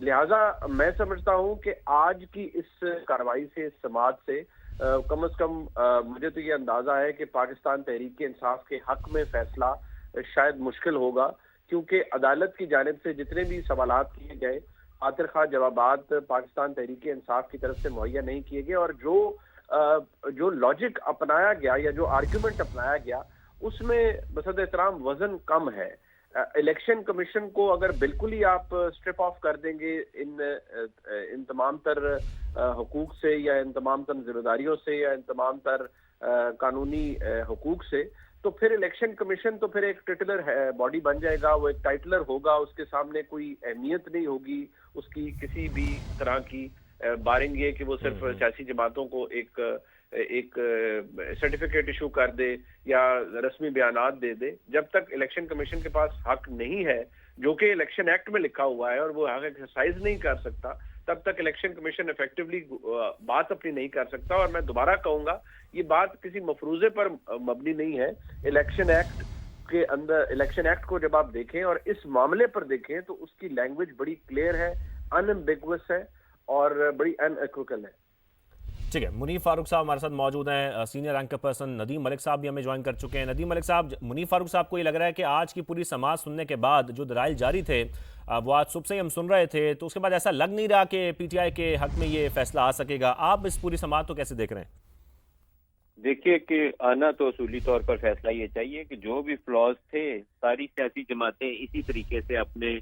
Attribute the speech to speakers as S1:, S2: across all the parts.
S1: لہٰذا میں سمجھتا ہوں کہ آج کی اس کارروائی سے، اس سماعت سے کم از کم مجھے تو یہ اندازہ ہے کہ پاکستان تحریک انصاف کے حق میں فیصلہ شاید مشکل ہوگا، کیونکہ عدالت کی جانب سے جتنے بھی سوالات کیے گئے خاطر خواہ جوابات پاکستان تحریک انصاف کی طرف سے مہیا نہیں کیے گئے، اور جو لاجک اپنایا گیا یا جو آرگیومنٹ اپنایا گیا اس میں بصد احترام وزن کم ہے۔ الیکشن کمیشن کو اگر بالکل ہی آپ سٹرپ آف کر دیں گے ان تمام تر حقوق سے، یا ان تمام تر ذمہ داریوں سے، یا ان تمام تر قانونی حقوق سے، تو پھر الیکشن کمیشن تو پھر ایک ٹیٹلر باڈی بن جائے گا، وہ ایک ٹائٹلر ہوگا، اس کے سامنے کوئی اہمیت نہیں ہوگی اس کی کسی بھی طرح کی، باریں گے کہ وہ صرف سیاسی جماعتوں کو ایک سرٹیفکیٹ ایشو کر دے یا رسمی بیانات دے دے۔ جب تک الیکشن کمیشن کے پاس حق نہیں ہے، جو کہ الیکشن ایکٹ میں لکھا ہوا ہے، اور وہ حق ایکسرسائز نہیں کر سکتا، تب تک الیکشن کمیشن ایفیکٹولی بات اپنی نہیں کر سکتا۔ اور میں دوبارہ کہوں گا، یہ بات کسی مفروضے پر مبنی نہیں ہے۔ الیکشن ایکٹ کے اندر، الیکشن ایکٹ کو جب آپ دیکھیں اور اس معاملے پر دیکھیں تو اس کی لینگویج بڑی کلیئر ہے، انبیگوس ہے اور بڑی ان ایکویکل ہے۔
S2: ٹھیک ہے، منیف فاروق صاحب ہمارے ساتھ موجود ہیں، سینئر اینکر پرسن ندیم ملک صاحب بھی ہمیں جوائن کر چکے ہیں۔ ندیم ملک صاحب، منیف فاروق صاحب کو یہ لگ رہا ہے کہ آج کی پوری سماعت سننے کے بعد جو دلائل جاری تھے وہ آج صبح سے ہی ہم سن رہے تھے، تو اس کے بعد ایسا لگ نہیں رہا کہ پی ٹی آئی کے حق میں یہ فیصلہ آ سکے گا۔ آپ اس پوری سماعت کو کیسے دیکھ رہے ہیں؟
S3: دیکھیے کہ آنا تو اصولی طور پر فیصلہ یہ چاہیے کہ جو بھی فلاز تھے، ساری سیاسی جماعتیں اسی طریقے سے اپنے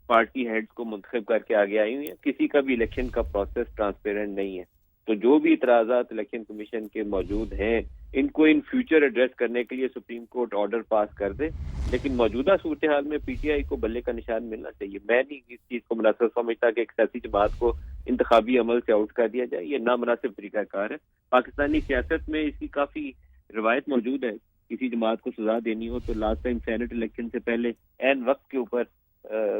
S3: پارٹی ہیڈز کو منتخب کر کے آگے آئی ہوئی ہیں۔ کسی کا بھی الیکشن کا پروسیس ٹرانسپیرنٹ نہیں ہے، تو جو بھی اعتراضات الیکشن کمیشن کے موجود ہیں ان کو ان فیوچر ایڈریس کرنے کے لیے سپریم کورٹ آرڈر پاس کر دے، لیکن موجودہ صورتحال میں پی ٹی آئی کو بلے کا نشان ملنا چاہیے۔ میں نہیں اس چیز کو مناسب سمجھتا کہ ایک سیاسی جماعت کو انتخابی عمل سے آؤٹ کر دیا جائے، یہ نامناسب طریقہ کار ہے۔ پاکستانی سیاست میں اس کی کافی روایت موجود ہے، کسی جماعت کو سزا دینی ہو تو لاسٹ ٹائم سینٹ الیکشن سے پہلے عین وقت کے اوپر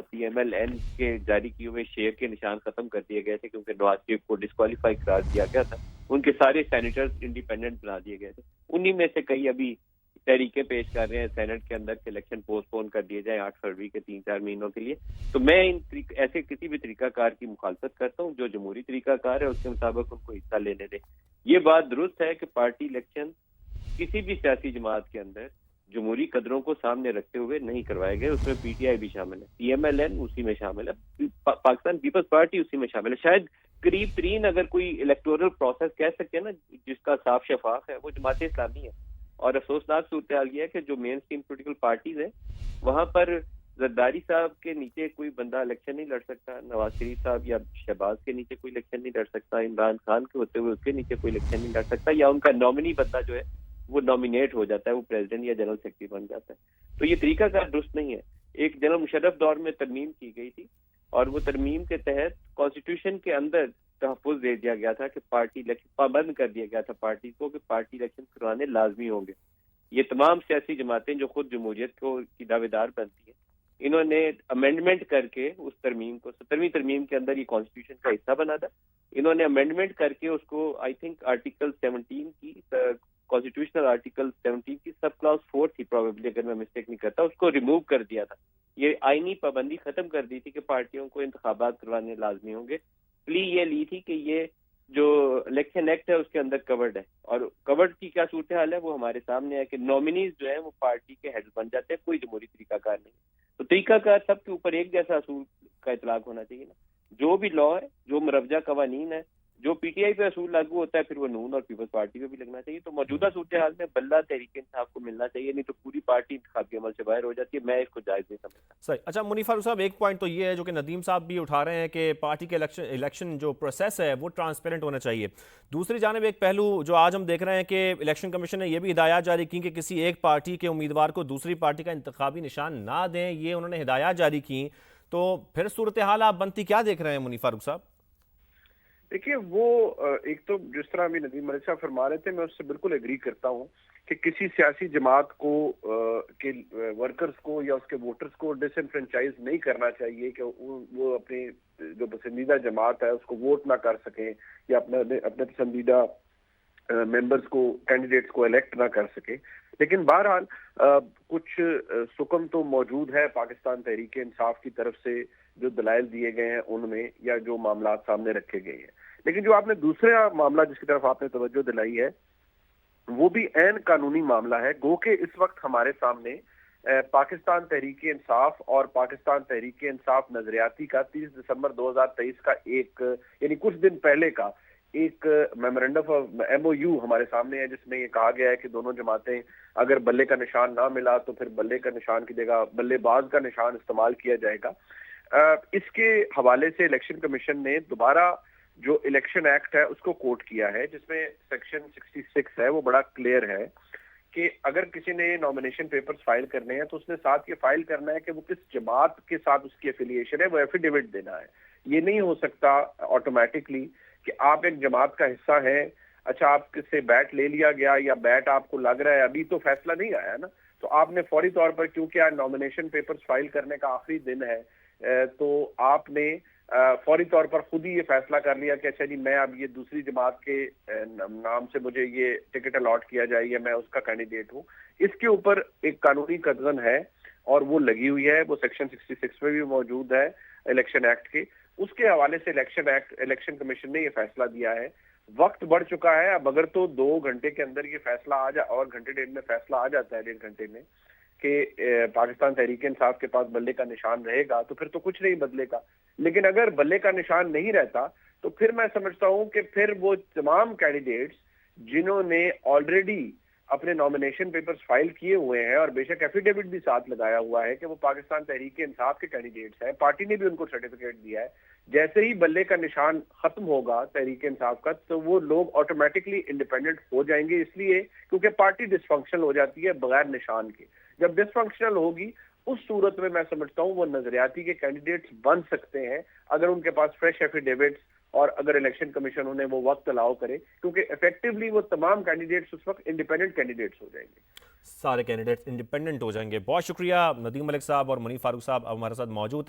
S3: پی ایم ایل این کے جاری کیے ہوئے شیئر کے نشان ختم کر دیے گئے تھے، کیونکہ نواز شریف کو ڈسکوالیفائی قرار دیا گیا تھا۔ ان کے سارے سینیٹرز انڈیپینڈنٹ بنا دیے گئے تھے، انہی میں سے کئی ابھی تحریکیں پیش کر رہے ہیں سینٹ کے اندر کہ الیکشن پوسٹ پون کر دیے جائے 8 فروری کے 3-4 مہینوں کے لیے۔ تو میں ایسے کسی بھی طریقہ کار کی مخالفت کرتا ہوں، جو جمہوری طریقہ کار ہے اس کے مطابق ان کو حصہ لینے دیں۔ یہ بات درست ہے کہ پارٹی الیکشن کسی بھی سیاسی جماعت کے اندر جمہوری قدروں کو سامنے رکھتے ہوئے نہیں کروائے گئے، اس میں پی ٹی آئی بھی شامل ہے، پی ایم ایل این اسی میں شامل ہے، پاکستان پیپلز پارٹی اسی میں شامل ہے۔ شاید قریب ترین اگر کوئی الیکٹورل پروسیس کہہ سکتے ہیں نا جس کا صاف شفاف ہے، وہ جماعت اسلامی ہے۔ اور افسوسناک صورتحال یہ ہے کہ جو مین اسٹریم پولیٹیکل پارٹیز ہیں وہاں پر زرداری صاحب کے نیچے کوئی بندہ الیکشن نہیں لڑ سکتا، نواز شریف صاحب یا شہباز کے نیچے کوئی الیکشن نہیں لڑ سکتا، عمران خان کے ہوتے ہوئے اس کے نیچے کوئی الیکشن نہیں لڑ سکتا، یا ان کا نامنی بندہ جو ہے وہ نامینیٹ ہو جاتا ہے، وہ پریزیڈنٹ یا جنرل سیکرٹری بن جاتا ہے۔ تو یہ طریقہ کار درست نہیں ہے۔ ایک جنرل مشرف دور میں ترمیم کی گئی تھی، اور وہ ترمیم کے تحت کانسٹیٹیوشن کے اندر تحفظ دے دیا گیا تھا کہ پارٹی الیکشن پابند کر دیا گیا تھا پارٹی کو کہ پارٹی الیکشن کروانے لازمی ہوں گے۔ یہ تمام سیاسی جماعتیں جو خود جمہوریت کو کی دعوے دار بنتی ہیں، انہوں نے امینڈمنٹ کر کے اس ترمیم کو 17ویں ترمیم کے اندر یہ کانسٹیٹیوشن کا حصہ بنا تھا، انہوں نے امینڈمنٹ کر کے اس کو آئی تھنک آرٹیکل 17 کی کانسٹیٹیوشنل آرٹیکل 17 کی سب کلاس 4 تھی پروبیبلی، اگر میں مسٹیک نہیں کرتا، اس کو ریموو کر دیا تھا۔ یہ آئینی پابندی ختم کر دی تھی کہ پارٹیوں کو انتخابات کروانے لازمی ہوں گے۔ پلی یہ لی تھی کہ یہ جو الیکشن ایکٹ ہے اس کے اندر کورڈ ہے، اور کورڈ کی کیا صورتحال ہے وہ ہمارے سامنے ہے کہ نامنیز جو ہیں وہ پارٹی کے ہیڈ بن جاتے ہیں، کوئی جمہوری طریقہ کار نہیں۔ تو طریقہ کار سب کے اوپر ایک جیسا اصول کا اطلاق ہونا چاہیے نا، جو بھی لا ہے، جو مروجہ قوانین ہے، جو پی ٹی آئی پہ اصول لاگو ہوتا ہے پھر وہ نون اور پیپلز پارٹی پہ بھی لگنا چاہیے۔ تو موجودہ صورتحال میں بلہ تحریک انصاف کو ملنا چاہیے، نہیں تو پوری پارٹی انتخابی عمل سے باہر ہو جاتی ہے۔ میں اس کو جائز نہیں سمجھتا۔
S2: صحیح۔ اچھا منیف فاروق صاحب، ایک پوائنٹ تو یہ ہے جو کہ ندیم صاحب بھی اٹھا رہے ہیں کہ پارٹی کے الیکشن جو پروسیس ہے وہ ٹرانسپیرنٹ ہونا چاہیے۔ دوسری جانب ایک پہلو جو آج ہم دیکھ رہے ہیں کہ الیکشن کمیشن نے یہ بھی ہدایات جاری کی کہ کسی ایک پارٹی کے امیدوار کو دوسری پارٹی کا انتخابی نشان نہ دیں، یہ انہوں نے ہدایات جاری کی۔ تو پھر صورتحال آپ بنتی کیا دیکھ رہے ہیں منیف فاروق صاحب؟
S1: دیکھیے، وہ ایک تو جس طرح ابھی ندیم ملک صاحب فرما رہے تھے، میں اس سے بالکل ایگری کرتا ہوں کہ کسی سیاسی جماعت کو کے ورکرز کو یا اس کے ووٹرز کو ڈس انفرینچائز نہیں کرنا چاہیے کہ وہ اپنی جو پسندیدہ جماعت ہے اس کو ووٹ نہ کر سکیں، یا اپنے پسندیدہ ممبرز کو، کینڈیڈیٹس کو الیکٹ نہ کر سکے۔ لیکن بہرحال کچھ سکم تو موجود ہے پاکستان تحریک انصاف کی طرف سے جو دلائل دیے گئے ہیں ان میں یا جو معاملات سامنے رکھے گئے ہیں. لیکن جو آپ نے دوسرا معاملہ جس کی طرف آپ نے توجہ دلائی ہے وہ بھی عین قانونی معاملہ ہے. گو کہ اس وقت ہمارے سامنے پاکستان تحریک انصاف اور پاکستان تحریک انصاف نظریاتی کا 30 دسمبر 2023 کا ایک یعنی کچھ دن پہلے کا ایک میمورینڈم آف MOU ہمارے سامنے ہے جس میں یہ کہا گیا ہے کہ دونوں جماعتیں اگر بلے کا نشان نہ ملا تو پھر بلے کا نشان کی جگہ بلے باز کا نشان استعمال کیا جائے گا. اس کے حوالے سے الیکشن کمیشن نے دوبارہ جو الیکشن ایکٹ ہے اس کو کوٹ کیا ہے جس میں سیکشن 66 ہے وہ بڑا کلیئر ہے کہ اگر کسی نے نامینیشن پیپرز فائل کرنے ہیں تو اس نے ساتھ یہ فائل کرنا ہے کہ وہ کس جماعت کے ساتھ اس کی ایفیلیشن ہے, وہ ایفیڈیوٹ دینا ہے. یہ نہیں ہو سکتا آٹومیٹکلی کہ آپ ایک جماعت کا حصہ ہیں, اچھا آپ کس سے بیٹ لے لیا گیا یا بیٹ آپ کو لگ رہا ہے, ابھی تو فیصلہ نہیں آیا نا, تو آپ نے فوری طور پر کیونکہ آج نامینیشن پیپرز فائل کرنے کا آخری دن ہے تو آپ نے فوری طور پر خود ہی یہ فیصلہ کر لیا کہ اچھا جی میں اب یہ دوسری جماعت کے نام سے مجھے یہ ٹکٹ الاٹ کیا جائے یا میں اس کا کینڈیڈیٹ ہوں. اس کے اوپر ایک قانونی قدغن ہے اور وہ لگی ہوئی ہے, وہ سیکشن 66 میں بھی موجود ہے الیکشن ایکٹ کے. اس کے حوالے سے الیکشن کمیشن نے یہ فیصلہ دیا ہے. وقت بڑھ چکا ہے, اب اگر تو 2 گھنٹے کے اندر یہ فیصلہ آ جائے اور گھنٹے ڈیڑھ میں فیصلہ آ جاتا ہے 1.5 گھنٹے میں کہ پاکستان تحریک انصاف کے پاس بلے کا نشان رہے گا تو پھر تو کچھ نہیں بدلے گا. لیکن اگر بلے کا نشان نہیں رہتا تو پھر میں سمجھتا ہوں کہ پھر وہ تمام کینڈیڈیٹس جنہوں نے آلریڈی اپنے نامینیشن پیپرز فائل کیے ہوئے ہیں اور بے شک ایفیڈیوٹ بھی ساتھ لگایا ہوا ہے کہ وہ پاکستان تحریک انصاف کے کینڈیڈیٹس ہیں, پارٹی نے بھی ان کو سرٹیفکیٹ دیا ہے, جیسے ہی بلے کا نشان ختم ہوگا تحریک انصاف کا تو وہ لوگ آٹومیٹکلی انڈیپینڈنٹ ہو جائیں گے, اس لیے کیونکہ پارٹی ڈس فنکشنل ہو جاتی ہے بغیر نشان کے. جب ڈس فنکشنل ہوگی اس صورت میں سمجھتا ہوں وہ نظریاتی کے کینڈیڈیٹس بن سکتے ہیں اگر ان کے پاس فریش ایفیڈیوٹس اور اگر الیکشن کمیشن انہیں وہ وقت الاؤ کرے, کیونکہ ایفیکٹولی وہ تمام کینڈیڈیٹس اس وقت انڈیپینڈنٹ کینڈیڈیٹس ہو جائیں گے.
S2: سارے کینڈیڈیٹس انڈیپینڈنٹ ہو جائیں گے. بہت شکریہ ندیم ملک صاحب اور منیف فاروق صاحب ہمارے ساتھ موجود ہیں.